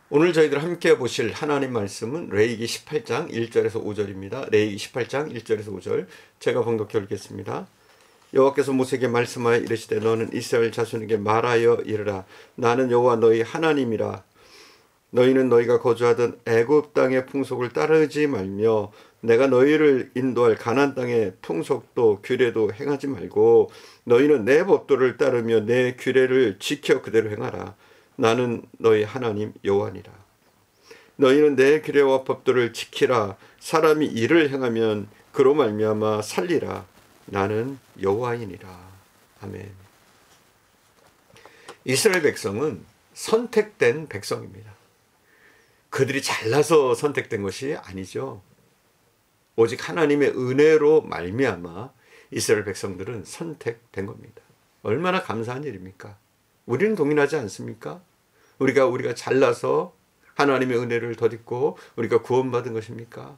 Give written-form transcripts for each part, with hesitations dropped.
오늘 저희들 함께 보실 하나님 말씀은 레위기 18장 1절에서 5절입니다. 레위기 18장 1절에서 5절 제가 봉독해 읽겠습니다. 여호와께서 모세에게 말씀하여 이르시되 너는 이스라엘 자손에게 말하여 이르라. 나는 여호와 너희 하나님이라. 너희는 너희가 거주하던 애굽 땅의 풍속을 따르지 말며 내가 너희를 인도할 가나안 땅의 풍속도 규례도 행하지 말고 너희는 내 법도를 따르며 내 규례를 지켜 그대로 행하라. 나는 너희 하나님 여호와니라. 너희는 내 규례와 법도를 지키라. 사람이 이를 행하면 그로 말미암아 살리라. 나는 여호와이니라. 아멘. 이스라엘 백성은 선택된 백성입니다. 그들이 잘나서 선택된 것이 아니죠. 오직 하나님의 은혜로 말미암아 이스라엘 백성들은 선택된 겁니다. 얼마나 감사한 일입니까? 우리는 동의하지 않습니까? 우리가 잘나서 하나님의 은혜를 덧입고 우리가 구원받은 것입니까?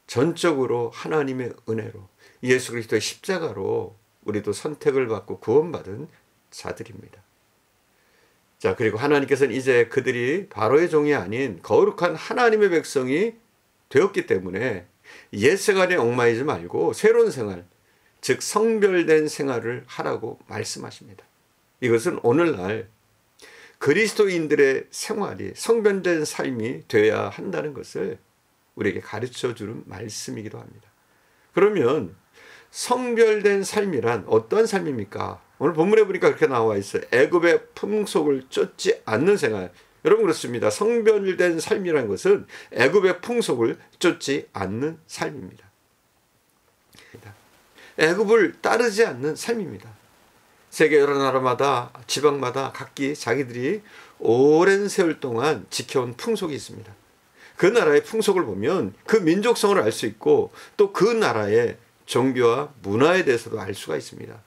전적으로 하나님의 은혜로 예수 그리스도의 십자가로 우리도 선택을 받고 구원받은 자들입니다. 자, 그리고 하나님께서는 이제 그들이 바로의 종이 아닌 거룩한 하나님의 백성이 되었기 때문에 옛 생활에 얽매이지 말고 새로운 생활, 즉 성별된 생활을 하라고 말씀하십니다. 이것은 오늘날 그리스도인들의 생활이 성별된 삶이 되어야 한다는 것을 우리에게 가르쳐주는 말씀이기도 합니다. 그러면 성별된 삶이란 어떤 삶입니까? 오늘 본문에 보니까 그렇게 나와 있어요. 애굽의 풍속을 쫓지 않는 생활. 여러분 그렇습니다. 성별된 삶이라는 것은 애굽의 풍속을 쫓지 않는 삶입니다. 애굽을 따르지 않는 삶입니다. 세계 여러 나라마다 지방마다 각기 자기들이 오랜 세월 동안 지켜온 풍속이 있습니다. 그 나라의 풍속을 보면 그 민족성을 알 수 있고 또 그 나라의 종교와 문화에 대해서도 알 수가 있습니다.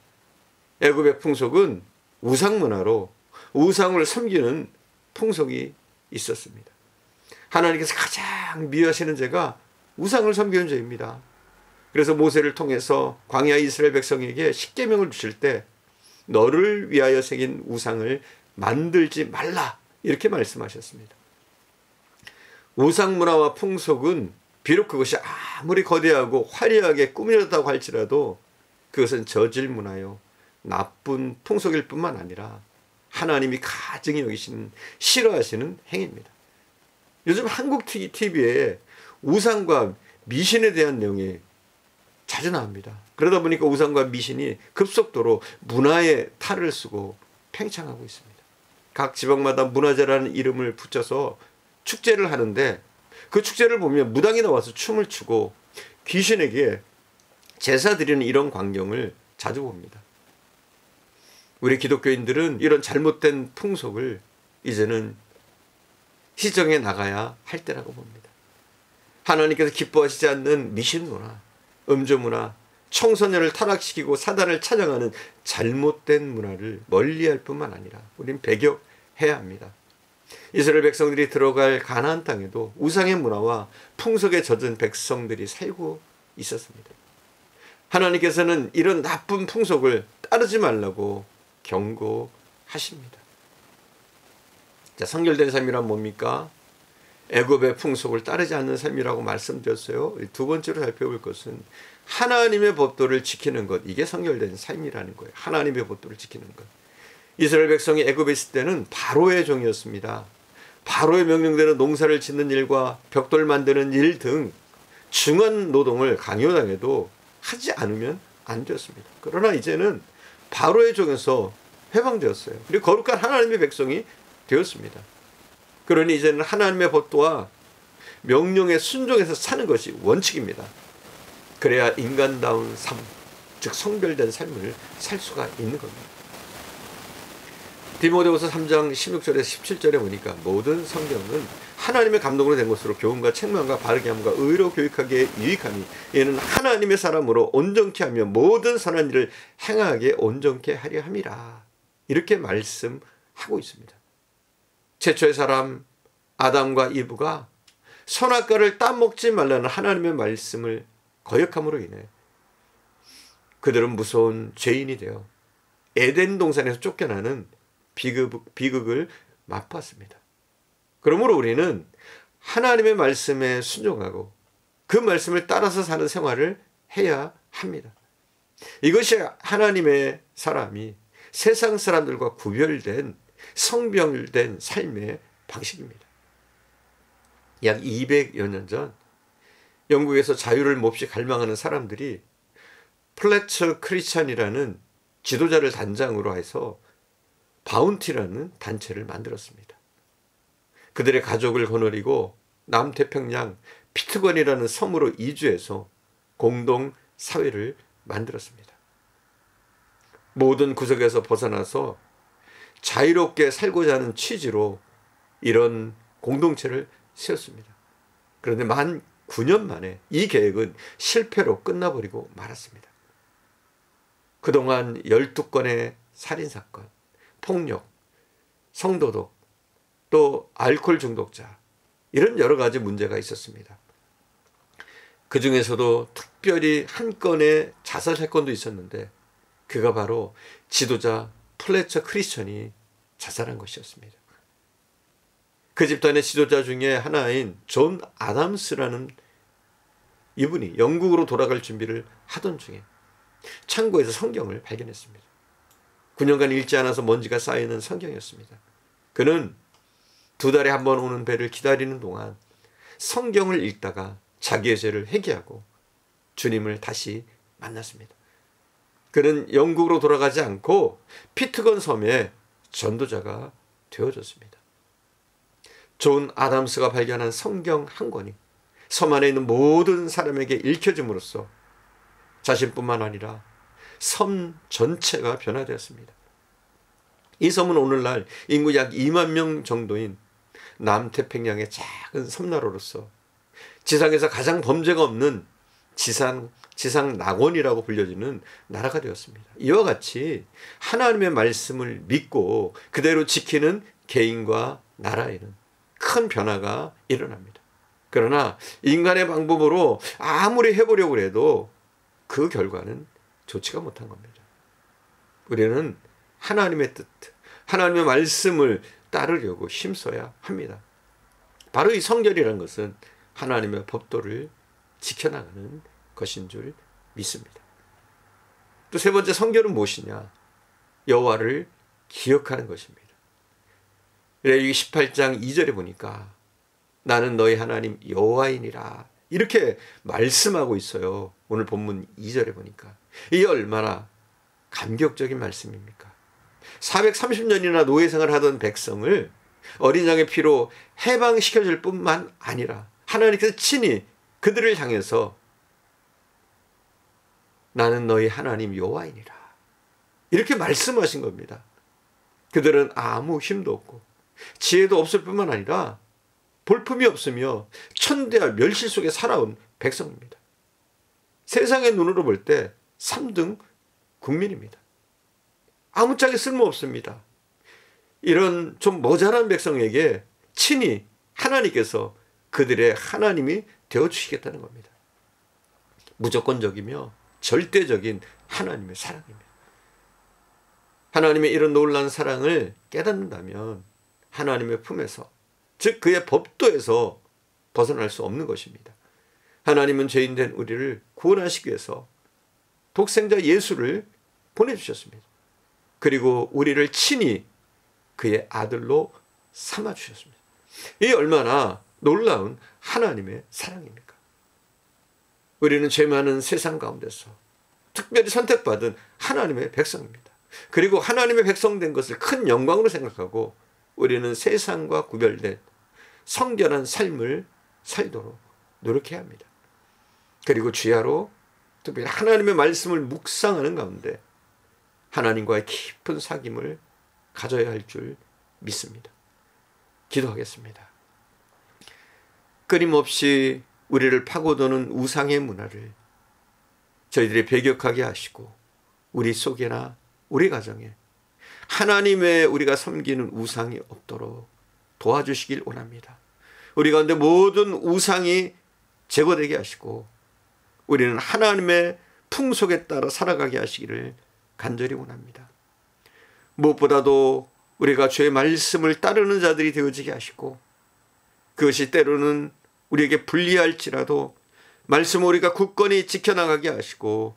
애굽의 풍속은 우상 문화로 우상을 섬기는 풍속이 있었습니다. 하나님께서 가장 미워하시는 죄가 우상을 섬기는 죄입니다. 그래서 모세를 통해서 광야 이스라엘 백성에게 십계명을 주실 때 너를 위하여 새긴 우상을 만들지 말라 이렇게 말씀하셨습니다. 우상 문화와 풍속은 비록 그것이 아무리 거대하고 화려하게 꾸며졌다고 할지라도 그것은 저질 문화요 나쁜 풍속일 뿐만 아니라 하나님이 가증히 여기시는 싫어하시는 행위입니다. 요즘 한국 TV에 우상과 미신에 대한 내용이 자주 나옵니다. 그러다 보니까 우상과 미신이 급속도로 문화의 탈을 쓰고 팽창하고 있습니다. 각 지방마다 문화제라는 이름을 붙여서 축제를 하는데 그 축제를 보면 무당이 나와서 춤을 추고 귀신에게 제사 드리는 이런 광경을 자주 봅니다. 우리 기독교인들은 이런 잘못된 풍속을 이제는 시정해 나가야 할 때라고 봅니다. 하나님께서 기뻐하시지 않는 미신 문화, 음주 문화, 청소년을 타락시키고 사단을 찬양하는 잘못된 문화를 멀리할 뿐만 아니라 우린 배격해야 합니다. 이스라엘 백성들이 들어갈 가나안 땅에도 우상의 문화와 풍속에 젖은 백성들이 살고 있었습니다. 하나님께서는 이런 나쁜 풍속을 따르지 말라고 경고하십니다. 자, 성결된 삶이란 뭡니까? 애굽의 풍속을 따르지 않는 삶이라고 말씀드렸어요. 두 번째로 살펴볼 것은 하나님의 법도를 지키는 것. 이게 성결된 삶이라는 거예요. 하나님의 법도를 지키는 것. 이스라엘 백성이 애굽에 있을 때는 바로의 종이었습니다. 바로의 명령대로 농사를 짓는 일과 벽돌 만드는 일 등 중한 노동을 강요당해도 하지 않으면 안 되었습니다. 그러나 이제는 바로의 종에서 해방되었어요. 그리고 거룩한 하나님의 백성이 되었습니다. 그러니 이제는 하나님의 법도와 명령에 순종해서 사는 것이 원칙입니다. 그래야 인간다운 삶, 즉 성별된 삶을 살 수가 있는 겁니다. 디모데후서 3장 16절에서 17절에 보니까 모든 성경은 하나님의 감동으로 된 것으로 교훈과 책망과 바르게 함과 의로 교육하기에 유익하니 이는 하나님의 사람으로 온전케 하며 모든 선한 일을 행하게 온전케 하려 함이라. 이렇게 말씀하고 있습니다. 최초의 사람 아담과 이브가 선악과를 따먹지 말라는 하나님의 말씀을 거역함으로 인해 그들은 무서운 죄인이 되어 에덴 동산에서 쫓겨나는 비극을 맛봤습니다. 그러므로 우리는 하나님의 말씀에 순종하고 그 말씀을 따라서 사는 생활을 해야 합니다. 이것이 하나님의 사람이 세상 사람들과 구별된 성별된 삶의 방식입니다. 약 200여 년 전 영국에서 자유를 몹시 갈망하는 사람들이 플래처 크리스천이라는 지도자를 단장으로 해서 바운티라는 단체를 만들었습니다. 그들의 가족을 거느리고 남태평양 피트건이라는 섬으로 이주해서 공동 사회를 만들었습니다. 모든 구석에서 벗어나서 자유롭게 살고자 하는 취지로 이런 공동체를 세웠습니다. 그런데 만 9년 만에 이 계획은 실패로 끝나버리고 말았습니다. 그동안 12건의 살인사건, 폭력, 성도독, 또 알코올 중독자, 이런 여러 가지 문제가 있었습니다. 그 중에서도 특별히 한 건의 자살 사건도 있었는데 그가 바로 지도자 플래처 크리스천이 자살한 것이었습니다. 그 집단의 지도자 중에 하나인 존 아담스라는 이분이 영국으로 돌아갈 준비를 하던 중에 창고에서 성경을 발견했습니다. 9년간 읽지 않아서 먼지가 쌓이는 성경이었습니다. 그는 2달에 한 번 오는 배를 기다리는 동안 성경을 읽다가 자기의 죄를 회개하고 주님을 다시 만났습니다. 그는 영국으로 돌아가지 않고 피트건 섬의 전도자가 되어졌습니다. 존 아담스가 발견한 성경 한 권이 섬 안에 있는 모든 사람에게 읽혀짐으로써 자신뿐만 아니라 섬 전체가 변화되었습니다. 이 섬은 오늘날 인구 약 2만 명 정도인 남태평양의 작은 섬나라로서 지상에서 가장 범죄가 없는 지상 낙원이라고 불려지는 나라가 되었습니다. 이와 같이 하나님의 말씀을 믿고 그대로 지키는 개인과 나라에는 큰 변화가 일어납니다. 그러나 인간의 방법으로 아무리 해보려고 해도 그 결과는 좋지가 못한 겁니다. 우리는 하나님의 뜻, 하나님의 말씀을 따르려고 힘써야 합니다. 바로 이 성결이라는 것은 하나님의 법도를 지켜나가는 것인 줄 믿습니다. 또 세 번째 성결은 무엇이냐? 여호와를 기억하는 것입니다. 레위기 18장 2절에 보니까 나는 너희 하나님 여호와이니라 이렇게 말씀하고 있어요. 오늘 본문 2절에 보니까 이게 얼마나 감격적인 말씀입니까? 430년이나 노예생활을 하던 백성을 어린 양의 피로 해방시켜줄 뿐만 아니라 하나님께서 친히 그들을 향해서 나는 너희 하나님 여호와이니라 이렇게 말씀하신 겁니다. 그들은 아무 힘도 없고 지혜도 없을 뿐만 아니라 볼품이 없으며 천대와 멸시 속에 살아온 백성입니다. 세상의 눈으로 볼 때 3등 국민입니다. 아무짝에 쓸모없습니다. 이런 좀 모자란 백성에게 친히 하나님께서 그들의 하나님이 되어주시겠다는 겁니다. 무조건적이며 절대적인 하나님의 사랑입니다. 하나님의 이런 놀라운 사랑을 깨닫는다면 하나님의 품에서 즉 그의 법도에서 벗어날 수 없는 것입니다. 하나님은 죄인된 우리를 구원하시기 위해서 독생자 예수를 보내주셨습니다. 그리고 우리를 친히 그의 아들로 삼아주셨습니다. 이 얼마나 놀라운 하나님의 사랑입니까? 우리는 죄 많은 세상 가운데서 특별히 선택받은 하나님의 백성입니다. 그리고 하나님의 백성 된 것을 큰 영광으로 생각하고 우리는 세상과 구별된 성결한 삶을 살도록 노력해야 합니다. 그리고 주야로 특별히 하나님의 말씀을 묵상하는 가운데 하나님과의 깊은 사귐을 가져야 할 줄 믿습니다. 기도하겠습니다. 끊임없이 우리를 파고드는 우상의 문화를 저희들이 배격하게 하시고 우리 속에나 우리 가정에 하나님의 우리가 섬기는 우상이 없도록 도와주시길 원합니다. 우리 가운데 모든 우상이 제거되게 하시고 우리는 하나님의 풍속에 따라 살아가게 하시기를 간절히 원합니다. 무엇보다도 우리가 주의 말씀을 따르는 자들이 되어지게 하시고 그것이 때로는 우리에게 불리할지라도 말씀을 우리가 굳건히 지켜나가게 하시고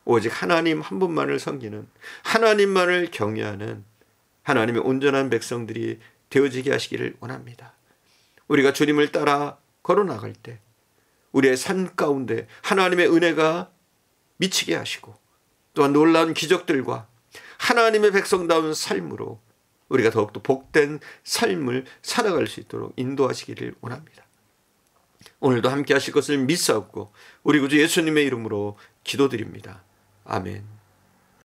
오직 하나님 한 분만을 섬기는, 하나님만을 경외하는 하나님의 온전한 백성들이 되어지게 하시기를 원합니다. 우리가 주님을 따라 걸어나갈 때 우리의 삶 가운데 하나님의 은혜가 미치게 하시고 또한 놀라운 기적들과 하나님의 백성다운 삶으로 우리가 더욱더 복된 삶을 살아갈 수 있도록 인도하시기를 원합니다. 오늘도 함께 하실 것을 믿사옵고 우리 구주 예수님의 이름으로 기도드립니다. 아멘.